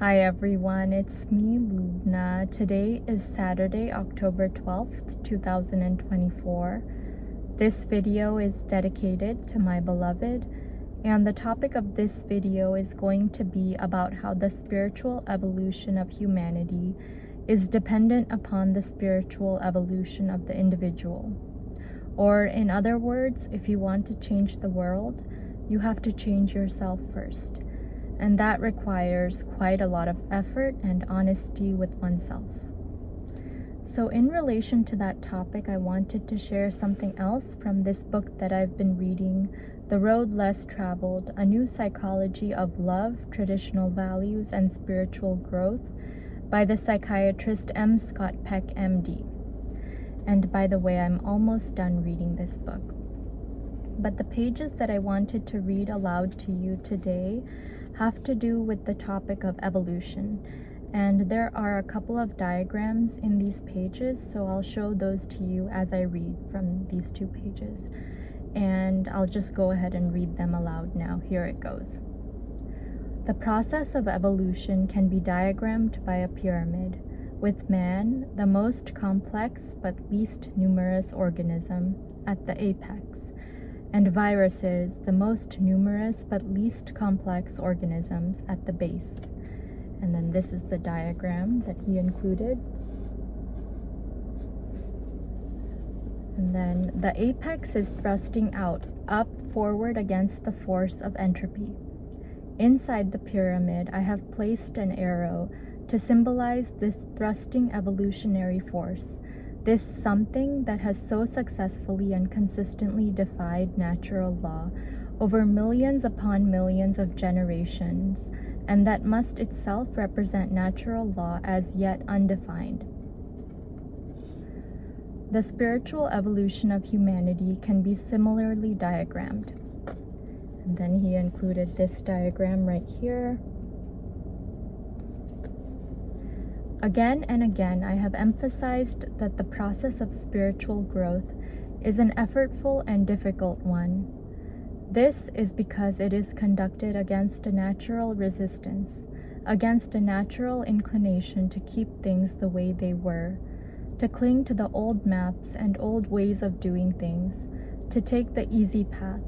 Hi everyone, it's me, Lubna. Today is Saturday, October 12th, 2024. This video is dedicated to my beloved, and the topic of this video is going to be about how the spiritual evolution of humanity is dependent upon the spiritual evolution of the individual. Or in other words, if you want to change the world, you have to change yourself first. And that requires quite a lot of effort and honesty with oneself. So in relation to that topic, I wanted to share something else from this book that I've been reading, The Road Less Traveled, A New Psychology of Love, Traditional Values, and Spiritual Growth by the psychiatrist M. Scott Peck, MD. And by the way, I'm almost done reading this book. But the pages that I wanted to read aloud to you today have to do with the topic of evolution, and there are a couple of diagrams in these pages, so I'll show those to you as I read from these two pages, and I'll just go ahead and read them aloud now. Here it goes. The process of evolution can be diagrammed by a pyramid, with man, the most complex but least numerous organism, at the apex, and viruses, the most numerous but least complex organisms, at the base. And then this is the diagram that he included. And then the apex is thrusting out, up, forward against the force of entropy. Inside the pyramid, I have placed an arrow to symbolize this thrusting evolutionary force, this something that has so successfully and consistently defied natural law over millions upon millions of generations, and that must itself represent natural law as yet undefined. The spiritual evolution of humanity can be similarly diagrammed. And then he included this diagram right here. Again and again, I have emphasized that the process of spiritual growth is an effortful and difficult one. This is because it is conducted against a natural resistance, against a natural inclination to keep things the way they were, to cling to the old maps and old ways of doing things, to take the easy path.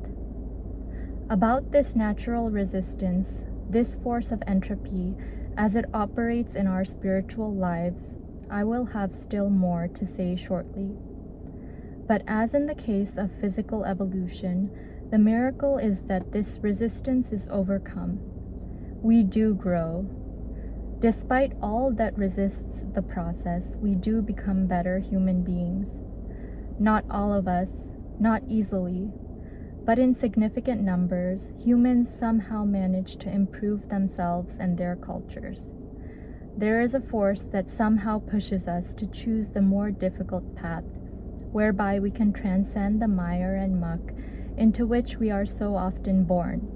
About this natural resistance, this force of entropy, as it operates in our spiritual lives, I will have still more to say shortly. But as in the case of physical evolution, the miracle is that this resistance is overcome. We do grow. Despite all that resists the process, we do become better human beings. Not all of us, not easily, but in significant numbers, humans somehow manage to improve themselves and their cultures. There is a force that somehow pushes us to choose the more difficult path, whereby we can transcend the mire and muck into which we are so often born.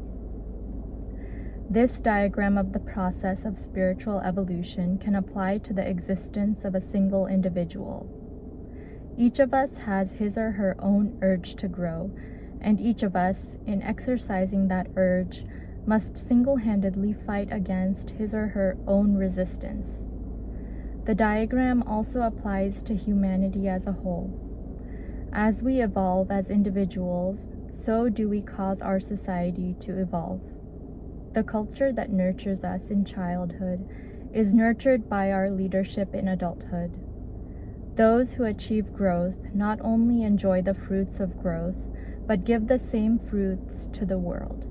This diagram of the process of spiritual evolution can apply to the existence of a single individual. Each of us has his or her own urge to grow, and each of us, in exercising that urge, must single-handedly fight against his or her own resistance. The diagram also applies to humanity as a whole. As we evolve as individuals, so do we cause our society to evolve. The culture that nurtures us in childhood is nurtured by our leadership in adulthood. Those who achieve growth not only enjoy the fruits of growth, but give the same fruits to the world.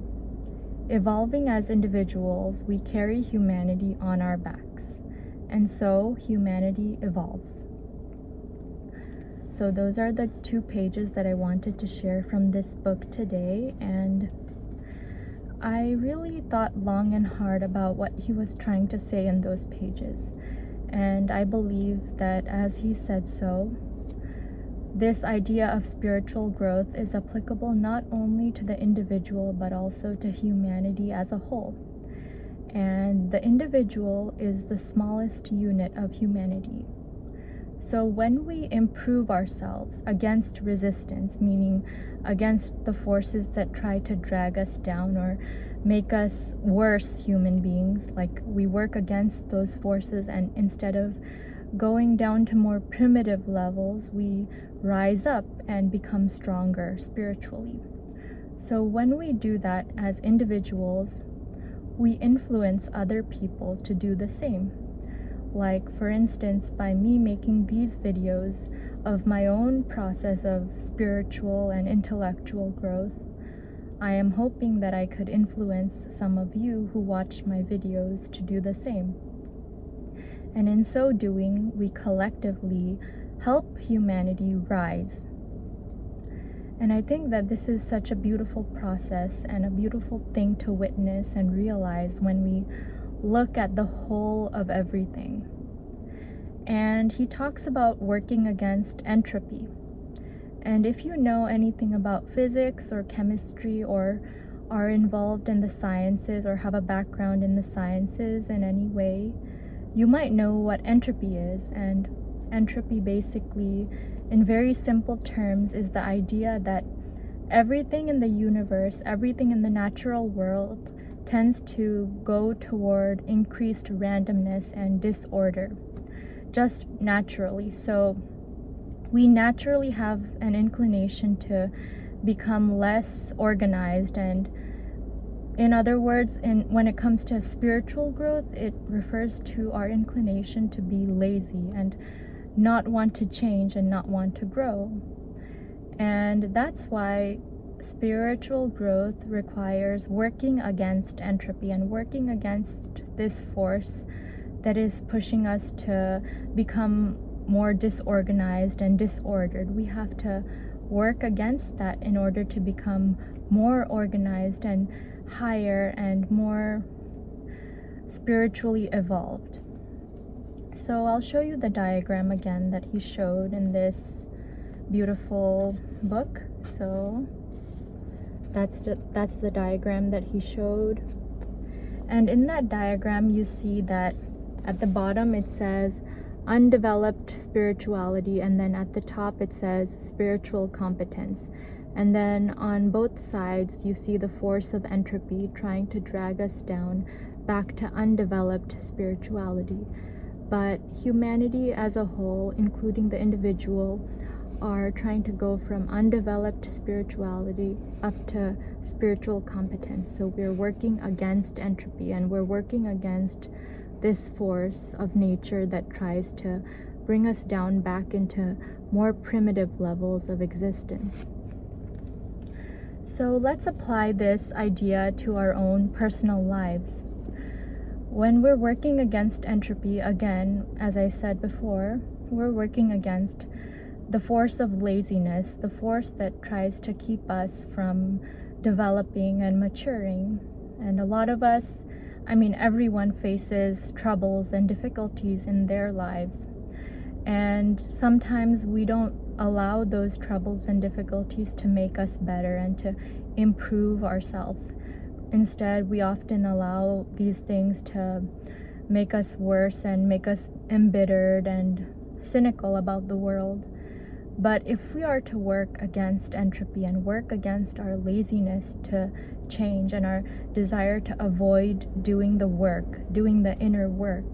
Evolving as individuals, we carry humanity on our backs, and so humanity evolves. So those are the two pages that I wanted to share from this book today, and I really thought long and hard about what he was trying to say in those pages, and I believe that as he said so, this idea of spiritual growth is applicable not only to the individual but also to humanity as a whole. And the individual is the smallest unit of humanity. So when we improve ourselves against resistance, meaning against the forces that try to drag us down or make us worse human beings, like we work against those forces, and instead of going down to more primitive levels, we rise up and become stronger spiritually. So when we do that as individuals, we influence other people to do the same. Like, for instance, by me making these videos of my own process of spiritual and intellectual growth, I am hoping that I could influence some of you who watch my videos to do the same. And in so doing, we collectively help humanity rise. And I think that this is such a beautiful process and a beautiful thing to witness and realize when we look at the whole of everything. And he talks about working against entropy. And if you know anything about physics or chemistry, or are involved in the sciences or have a background in the sciences in any way, you might know what entropy is. And entropy basically, in very simple terms, is the idea that everything in the universe, everything in the natural world, tends to go toward increased randomness and disorder, just naturally. So we naturally have an inclination to become less organized, and in other words, when it comes to spiritual growth, it refers to our inclination to be lazy and not want to change and not want to grow. And that's why spiritual growth requires working against entropy and working against this force that is pushing us to become more disorganized and disordered. We have to work against that in order to become more organized and higher and more spiritually evolved. So I'll show you the diagram again that he showed in this beautiful book. So that's the diagram that he showed. And in that diagram, you see that at the bottom it says undeveloped spirituality, and then at the top it says spiritual competence. And then on both sides, you see the force of entropy trying to drag us down back to undeveloped spirituality. But humanity as a whole, including the individual, are trying to go from undeveloped spirituality up to spiritual competence. So we're working against entropy, and we're working against this force of nature that tries to bring us down back into more primitive levels of existence. So let's apply this idea to our own personal lives. When we're working against entropy, again, as I said before, we're working against the force of laziness, the force that tries to keep us from developing and maturing. And a lot of us, everyone faces troubles and difficulties in their lives. And sometimes we don't allow those troubles and difficulties to make us better and to improve ourselves. Instead, we often allow these things to make us worse and make us embittered and cynical about the world. But if we are to work against entropy and work against our laziness to change and our desire to avoid doing the work, doing the inner work,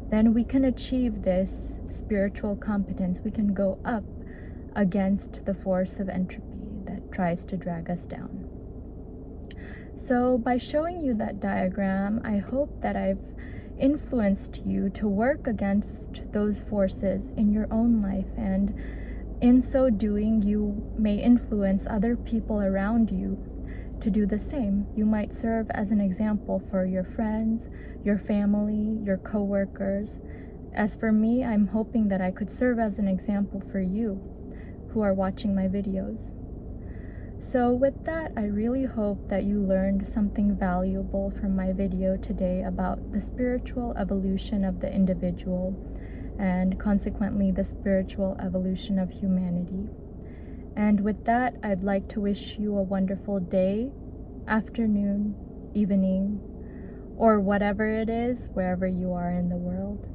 then we can achieve this spiritual competence. We can go up against the force of entropy that tries to drag us down. So by showing you that diagram, I hope that I've influenced you to work against those forces in your own life, and in so doing, you may influence other people around you to do the same. You might serve as an example for your friends, your family, your co-workers. As for me, I'm hoping that I could serve as an example for you who are watching my videos. So with that, I really hope that you learned something valuable from my video today about the spiritual evolution of the individual, and consequently the spiritual evolution of humanity. And with that, I'd like to wish you a wonderful day, afternoon, evening, or whatever it is, wherever you are in the world.